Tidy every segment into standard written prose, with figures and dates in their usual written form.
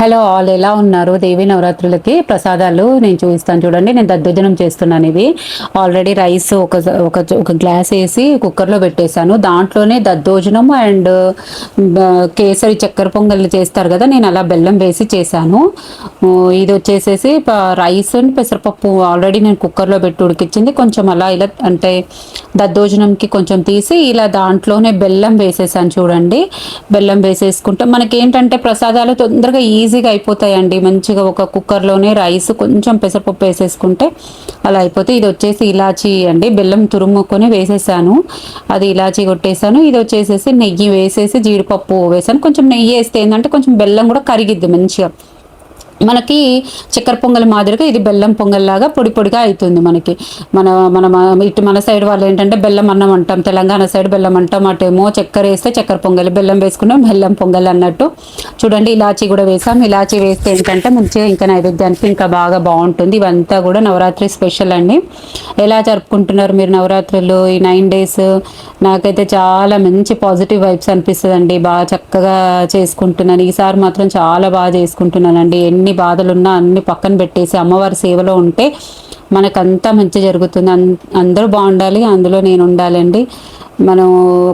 Hello all, ఎలా ఉన్నారు? దేవి నవరాత్రులకి ప్రసాదాలు నేను చూపిస్తాను చూడండి. నేను దద్దోజనం చేస్తున్నాను. ఇది ఆల్రెడీ రైస్ ఒక గ్లాస్ వేసి కుక్కర్లో పెట్టేశాను. దాంట్లోనే దద్దోజనం అండ్ కేసరి చక్కెర పొంగల్ చేస్తారు కదా, నేను అలా బెల్లం వేసి చేశాను. ఇది వచ్చేసేసి రైస్ పెసరపప్పు ఆల్రెడీ నేను కుక్కర్లో పెట్టి ఉడికిచ్చింది. కొంచెం అలా ఇలా అంటే దద్దోజనంకి కొంచెం తీసి ఇలా దాంట్లోనే బెల్లం వేసేసాను చూడండి. బెల్లం వేసేసుకుంటే మనకేంటంటే ప్రసాదాలు తొందరగా ఈజీగా అయిపోతాయండి. మంచిగా ఒక కుక్కర్లోనే రైస్ కొంచెం పెసరపప్పు వేసేసుకుంటే అలా అయిపోతే. ఇది వచ్చేసి ఇలాచీ అండి, బెల్లం తురుముకొని వేసేసాను. అది ఇలాచీ కొట్టేసాను. ఇది వచ్చేసేసి నెయ్యి వేసేసి జీడిపప్పు వేసాను. కొంచెం నెయ్యి వేస్తే ఏంటంటే కొంచెం బెల్లం కూడా కరిగిద్ది మంచిగా. మనకి చక్కెర పొంగల్ మాదిరిగా ఇది బెల్లం పొంగల్ లాగా పొడి పొడిగా అవుతుంది మనకి. మన మన ఇటు మన సైడ్ వాళ్ళు ఏంటంటే బెల్లం అన్నం అంటాం, తెలంగాణ సైడ్ బెల్లం అంటాం. అటేమో చక్కెర వేస్తే చక్కెర పొంగల్, బెల్లం వేసుకున్నాం బెల్లం పొంగల్ అన్నట్టు. చూడండి ఇలాచీ కూడా వేసాం. ఇలాచీ వేస్తే ఏంటంటే మంచిగా ఇంకా నైవేద్యానికి ఇంకా బాగా బాగుంటుంది. ఇవంతా కూడా నవరాత్రి స్పెషల్ అండి. ఎలా జరుపుకుంటున్నారు మీరు నవరాత్రులు ఈ 9 days? నాకైతే చాలా మంచి పాజిటివ్ వైబ్స్ అనిపిస్తుందండి. బాగా చక్కగా చేసుకుంటున్నాను. ఈసారి మాత్రం చాలా బాగా చేసుకుంటున్నానండి. ఎన్ని బాధలున్నా అన్ని పక్కన పెట్టేసి అమ్మవారి సేవలో ఉంటే మనకంతా మంచి జరుగుతుంది. అందరూ బాగుండాలి, అందులో నేను ఉండాలండి. మనం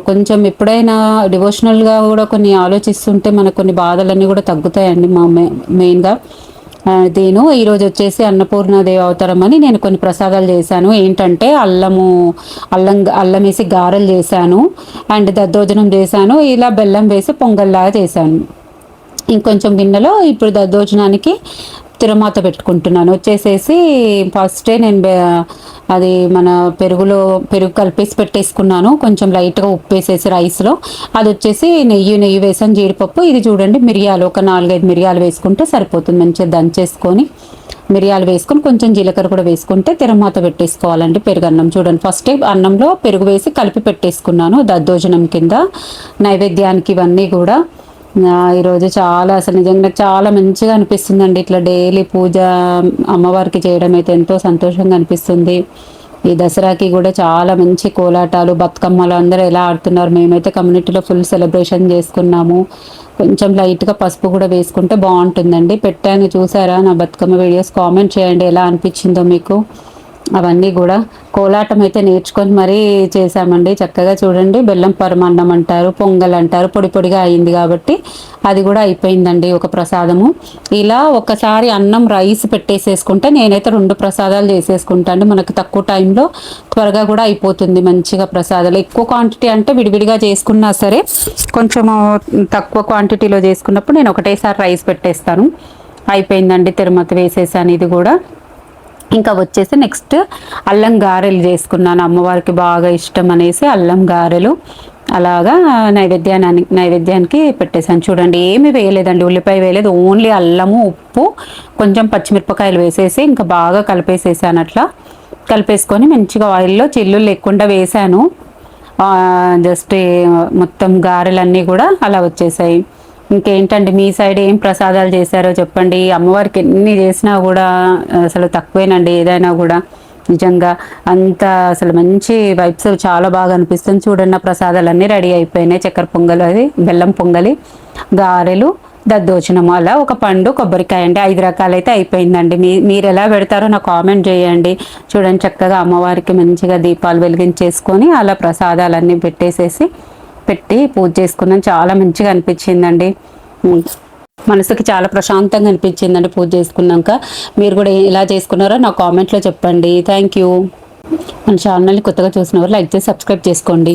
కొంచెం ఎప్పుడైనా డివోషనల్గా కూడా కొన్ని ఆలోచిస్తుంటే మనకు కొన్ని బాధలన్నీ కూడా తగ్గుతాయండి. మెయిన్గా నేను ఈరోజు వచ్చేసి అన్నపూర్ణాదేవి అవతారం అని నేను కొన్ని ప్రసాదాలు చేశాను. ఏంటంటే అల్లం వేసి గారెలు చేశాను అండ్ దద్దోజనం చేశాను. ఇలా బెల్లం వేసి పొంగల్లాగా చేశాను. ఇంకొంచెం గిన్నెలో ఇప్పుడు దద్దోజనానికి తిరుమాత పెట్టుకుంటున్నాను. వచ్చేసేసి ఫస్టే నేను అది మన పెరుగు కలిపేసి పెట్టేసుకున్నాను. కొంచెం లైట్గా ఉప్పు వేసేసి రైస్లో. అది వచ్చేసి నెయ్యి వేసాను, జీడిపప్పు. ఇది చూడండి మిరియాలు, ఒక 4-5 మిరియాలు వేసుకుంటే సరిపోతుంది. మంచిగా దంచేసుకొని మిరియాలు వేసుకొని కొంచెం జీలకర్ర కూడా వేసుకుంటే తిరుమాత పెట్టేసుకోవాలండి. పెరుగన్నం చూడండి, ఫస్ట్ అన్నంలో పెరుగు వేసి కలిపి పెట్టేసుకున్నాను దద్దోజనం కింద నైవేద్యానికి. ఇవన్నీ కూడా ఈరోజు చాలా అసలు నిజంగా చాలా మంచిగా అనిపిస్తుందండి. ఇట్లా డైలీ పూజ అమ్మవారికి చేయడం అయితే ఎంతో సంతోషంగా అనిపిస్తుంది. ఈ దసరాకి కూడా చాలా మంచి కోలాటాలు, బతుకమ్మలు అందరూ ఎలా ఆడుతున్నారు. మేమైతే కమ్యూనిటీలో ఫుల్ సెలబ్రేషన్ చేసుకున్నాము. కొంచెం లైట్గా పసుపు కూడా వేసుకుంటే బాగుంటుందండి. పెట్టాను చూసారా నా బతుకమ్మ వీడియోస్? కామెంట్ చేయండి ఎలా అనిపించిందో మీకు. అవన్నీ కూడా కోలాటం అయితే నేర్చుకొని మరీ చేసామండి. చక్కగా చూడండి, బెల్లం పరమాన్నం అంటారు, పొంగల్ అంటారు, పొడి పొడిగా అయింది కాబట్టి అది కూడా అయిపోయిందండి ఒక ప్రసాదము. ఇలా ఒకసారి అన్నం రైస్ పెట్టేసేసుకుంటే నేనైతే 2 ప్రసాదాలు చేసేసుకుంటాను. మనకు తక్కువ టైంలో త్వరగా కూడా అయిపోతుంది మంచిగా ప్రసాదాలు. ఎక్కువ క్వాంటిటీ అంటే విడివిడిగా చేసుకున్నా సరే, కొంచెం తక్కువ క్వాంటిటీలో చేసుకున్నప్పుడు నేను ఒకటేసారి రైస్ పెట్టేస్తాను. అయిపోయిందండి, తిరుమతి వేసేసాను. ఇది కూడా ఇంకా వచ్చేసి నెక్స్ట్ అల్లం గారెలు చేసుకున్నాను. అమ్మవారికి బాగా ఇష్టం అనేసి అల్లం గారెలు అలాగా నైవేద్యానికి పెట్టేశాను. చూడండి ఏమి వేయలేదండి, ఉల్లిపాయ వేయలేదు, ఓన్లీ అల్లము, ఉప్పు, కొంచెం పచ్చిమిరపకాయలు వేసేసి ఇంకా బాగా కలిపేసేసాను. అట్లా కలిపేసుకొని మంచిగా ఆయిల్లో చిల్లులు లేకుండా వేసాను. జస్ట్ మొత్తం గారెలన్నీ కూడా అలా వచ్చేసాయి. ఇంకేంటండి మీ సైడ్ ఏం ప్రసాదాలు చేశారో చెప్పండి. అమ్మవారికి ఎన్ని చేసినా కూడా అసలు తక్కువేనండి. ఏదైనా కూడా నిజంగా అంత అసలు మంచి వైబ్స్ చాలా బాగా అనిపిస్తుంది. చూడండి ప్రసాదాలన్నీ రెడీ అయిపోయినాయి. చక్కెర పొంగల్, అది బెల్లం పొంగలి, గారెలు, దద్దోజనము, అలా ఒక పండు, కొబ్బరికాయ అండి. 5 రకాలైతే అయిపోయిందండి. మీరు ఎలా పెడతారో నాకు కామెంట్ చేయండి. చూడండి చక్కగా అమ్మవారికి మంచిగా దీపాలు వెలిగించేసుకొని అలా ప్రసాదాలన్నీ పెట్టి పూజ చేసుకున్నాను. చాలా మంచిగా అనిపించిందండి. మనసుకి చాలా ప్రశాంతంగా అనిపించిందండి పూజ చేసుకున్నాక. మీరు కూడా ఎలా చేసుకున్నారో నాకు కామెంట్లో చెప్పండి. Thank you. మన ఛానల్ని కొత్తగా చూసిన వారు లైక్ చేసి సబ్స్క్రైబ్ చేసుకోండి.